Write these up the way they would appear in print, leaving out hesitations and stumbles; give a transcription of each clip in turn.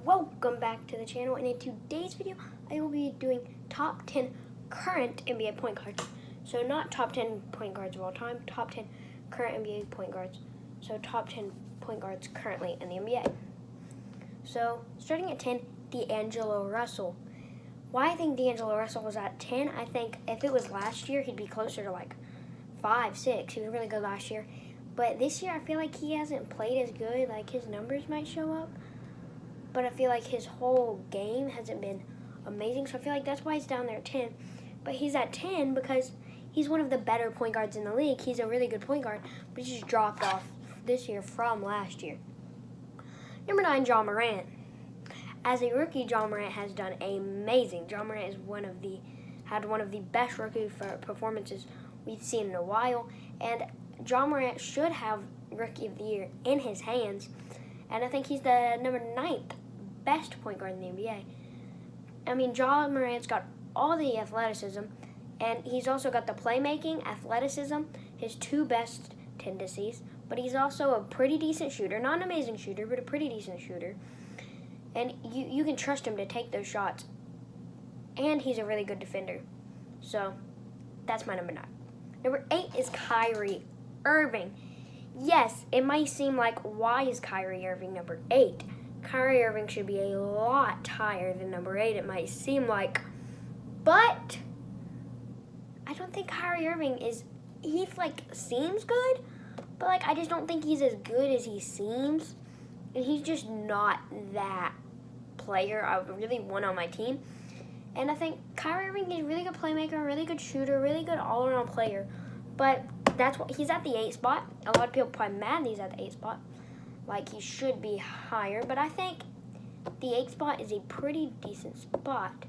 welcome back to the channel, and in today's video I will be doing top 10 current NBA point guards. So not top 10 point guards of all time, top 10 current NBA point guards. So top 10 point guards currently in the NBA. So starting at 10, D'Angelo Russell. Why I think D'Angelo Russell was at 10, I think if it was last year, he'd be closer to like 5, 6. He was really good last year. But this year, I feel like he hasn't played as good. Like, his numbers might show up, but I feel like his whole game hasn't been amazing. So I feel like that's why he's down there at 10. But he's at 10 because he's one of the better point guards in the league. He's a really good point guard, but he just dropped off this year from last year. Number 9, Ja Morant. As a rookie, Ja Morant has done amazing. Ja Morant is had one of the best rookie performances we've seen in a while, and Ja Morant should have Rookie of the Year in his hands, and I think he's the number 9th best point guard in the NBA. I mean, Ja Morant's got all the athleticism, and he's also got the playmaking, athleticism, his two best tendencies, but he's also a pretty decent shooter. Not an amazing shooter, but a pretty decent shooter. And you can trust him to take those shots, and he's a really good defender. So that's my number 9. Number 8 is Kyrie Irving. Yes, it might seem like, why is Kyrie Irving number 8? Kyrie Irving should be a lot higher than number 8, it might seem like. But I don't think Kyrie Irving seems good, but I just don't think he's as good as he seems. And he's just not that player I would really want on my team. And I think Kyrie Irving is a really good playmaker, a really good shooter, really good all-around player. But that's what he's at the 8 spot. A lot of people probably mad that he's at the 8 spot. Like, he should be higher. But I think the 8 spot is a pretty decent spot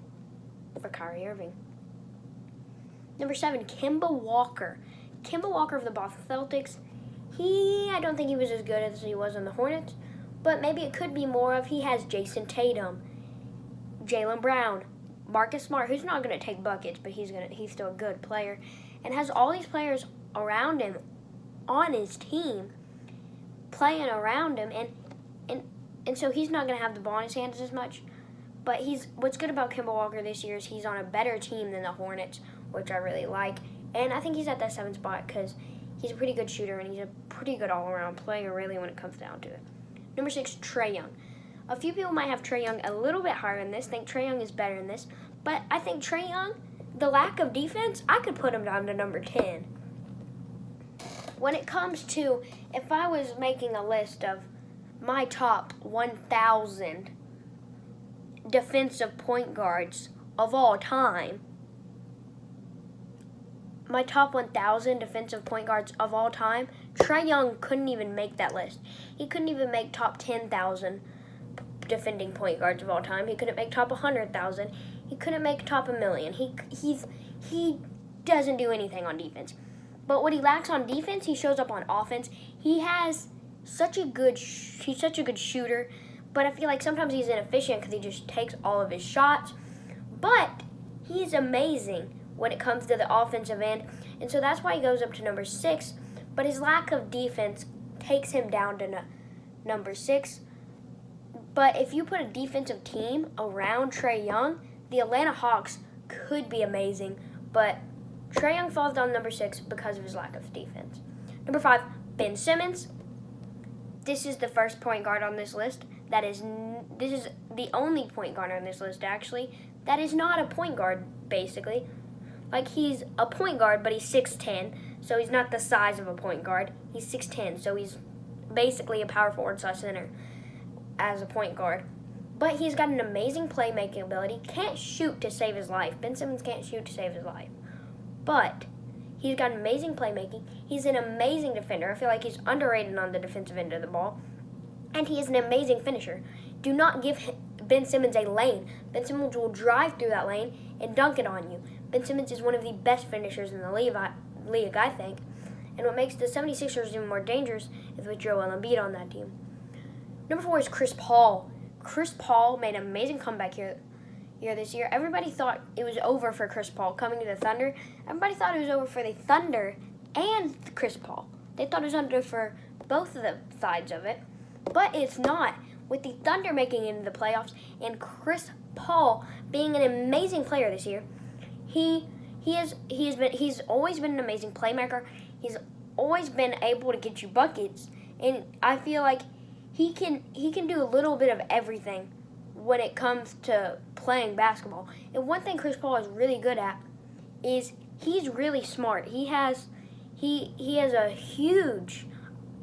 for Kyrie Irving. Number 7, Kemba Walker. Kemba Walker of the Boston Celtics. I don't think he was as good as he was on the Hornets. But maybe it could be more of, he has Jason Tatum, Jaylen Brown, Marcus Smart, who's not going to take buckets, but he's still a good player, and has all these players around him on his team playing around him, and so he's not going to have the ball in his hands as much. But what's good about Kemba Walker this year is he's on a better team than the Hornets, which I really like, and I think he's at that 7th spot because he's a pretty good shooter and he's a pretty good all-around player, really, when it comes down to it. Number 6, Trae Young. A few people might have Trae Young a little bit higher in this, think Trae Young is better in this, but I think Trae Young, the lack of defense, I could put him down to number 10. When it comes to, if I was making a list of my top 1,000 defensive point guards of all time, my top 1,000 defensive point guards of all time, Trae Young couldn't even make that list. He couldn't even make top 10,000 defending point guards of all time. He couldn't make top 100,000. He couldn't make top 1,000,000. He doesn't do anything on defense. But what he lacks on defense, he shows up on offense. He's such a good shooter, but I feel like sometimes he's inefficient because he just takes all of his shots. But he's amazing when it comes to the offensive end, and so that's why he goes up to number 6. But his lack of defense takes him down to number 6. But if you put a defensive team around Trae Young, the Atlanta Hawks could be amazing. But Trae Young falls down to number 6 because of his lack of defense. Number 5, Ben Simmons. This is the first point guard on this list. This is the only point guard on this list, actually. That is not a point guard, basically. Like, he's a point guard, but he's 6'10", so he's not the size of a point guard. He's 6'10", so he's basically a power forward / center as a point guard. But he's got an amazing playmaking ability. Can't shoot to save his life. Ben Simmons can't shoot to save his life. But he's got amazing playmaking. He's an amazing defender. I feel like he's underrated on the defensive end of the ball. And he is an amazing finisher. Do not give Ben Simmons a lane. Ben Simmons will drive through that lane and dunk it on you. Ben Simmons is one of the best finishers in the league, I think. And what makes the 76ers even more dangerous is with Joel Embiid on that team. Number 4 is Chris Paul. Chris Paul made an amazing comeback here this year. Everybody thought it was over for Chris Paul coming to the Thunder. Everybody thought it was over for the Thunder and Chris Paul. They thought it was over for both of the sides of it. But it's not. with the Thunder making it into the playoffs and Chris Paul being an amazing player this year, he's always been an amazing playmaker. He's always been able to get you buckets, and I feel like he can do a little bit of everything when it comes to playing basketball. And one thing Chris Paul is really good at is he's really smart. He has a huge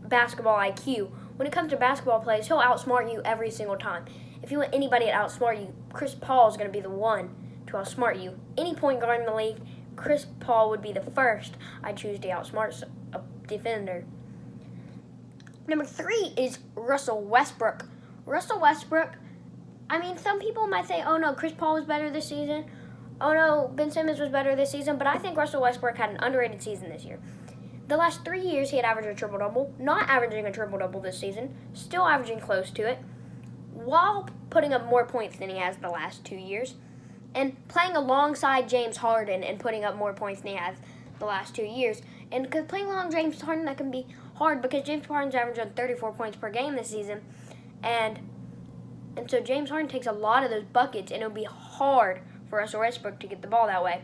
basketball IQ. When it comes to basketball plays, he'll outsmart you every single time. If you want anybody to outsmart you, Chris Paul is going to be the one to outsmart you. Any point guard in the league, Chris Paul would be the first I choose to outsmart a defender. Number 3 is Russell Westbrook. Russell Westbrook, I mean, some people might say, oh no, Chris Paul was better this season. Oh no, Ben Simmons was better this season. But I think Russell Westbrook had an underrated season this year. The last 3 years, he had averaged a triple-double. Not averaging a triple-double this season. Still averaging close to it. While putting up more points than he has the last 2 years. And playing alongside James Harden and putting up more points than he has the last 2 years. And because playing along James Harden, that can be hard because James Harden's averaging 34 points per game this season. And so James Harden takes a lot of those buckets, and it'll be hard for Russell Westbrook to get the ball that way.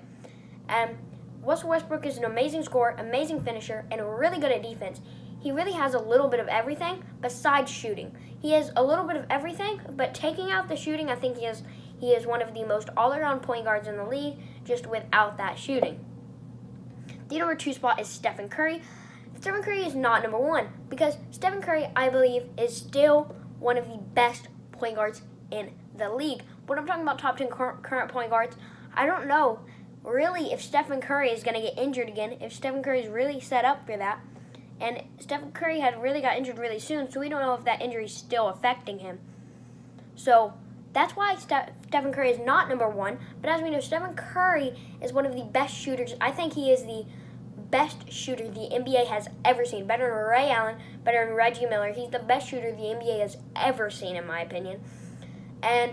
And Russell Westbrook is an amazing scorer, amazing finisher, and really good at defense. He really has a little bit of everything besides shooting. He has a little bit of everything, but taking out the shooting, I think he is one of the most all-around point guards in the league, just without that shooting. The number 2 spot is Stephen Curry. Stephen Curry is not number 1 because Stephen Curry, I believe, is still one of the best point guards in the league. When I'm talking about top 10 current point guards, I don't know really if Stephen Curry is going to get injured again, if Stephen Curry is really set up for that. And Stephen Curry had really got injured really soon, so we don't know if that injury is still affecting him. So that's why Stephen Curry is not number 1. But as we know, Stephen Curry is one of the best shooters. I think he is the best shooter the NBA has ever seen. Better than Ray Allen, better than Reggie Miller. He's the best shooter the NBA has ever seen, in my opinion. And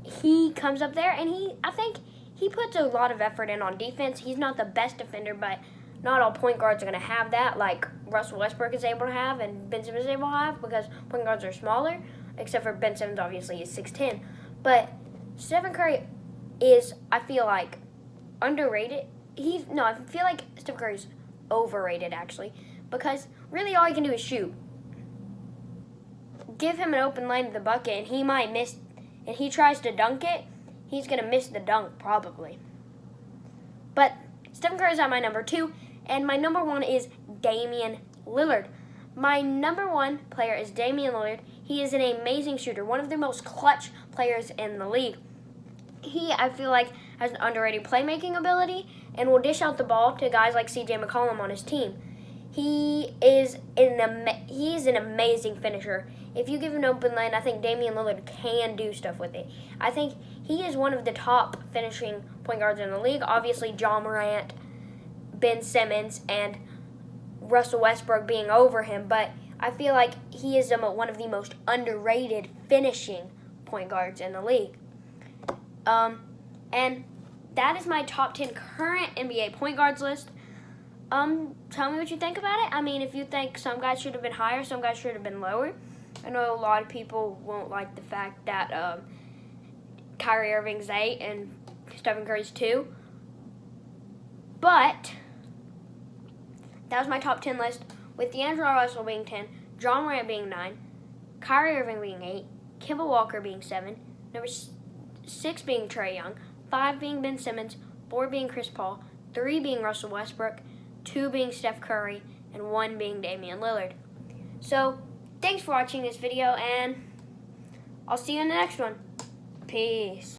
he comes up there, and I think he puts a lot of effort in on defense. He's not the best defender, but not all point guards are going to have that, like Russell Westbrook is able to have and Ben Simmons is able to have, because point guards are smaller, except for Ben Simmons, obviously, is 6'10". But Stephen Curry is, I feel like, underrated. I feel like Stephen Curry's overrated, actually, because really all he can do is shoot. Give him an open lane to the bucket, and he might miss, and he tries to dunk it, he's going to miss the dunk, probably. But Stephen Curry's at my number 2, and my number 1 is Damian Lillard. My number 1 player is Damian Lillard. He is an amazing shooter, one of the most clutch players in the league. He, I feel like, has an underrated playmaking ability and will dish out the ball to guys like CJ McCollum on his team. He is an amazing finisher. If you give him an open lane, I think Damian Lillard can do stuff with it. I think he is one of the top finishing point guards in the league. Obviously, John Morant, Ben Simmons, and Russell Westbrook being over him, but I feel like he is one of the most underrated finishing point guards in the league. And that is my top 10 current NBA point guards list. Tell me what you think about it. I mean, if you think some guys should have been higher, some guys should have been lower. I know a lot of people won't like the fact that Kyrie Irving's 8 and Stephen Curry's 2. But that was my top 10 list, with D'Angelo Russell being 10, John Morant being 9, Kyrie Irving being 8, Kemba Walker being 7, number 6 being Trae Young, 5 being Ben Simmons, 4 being Chris Paul, 3 being Russell Westbrook, 2 being Steph Curry, and 1 being Damian Lillard. So, thanks for watching this video, and I'll see you in the next one. Peace.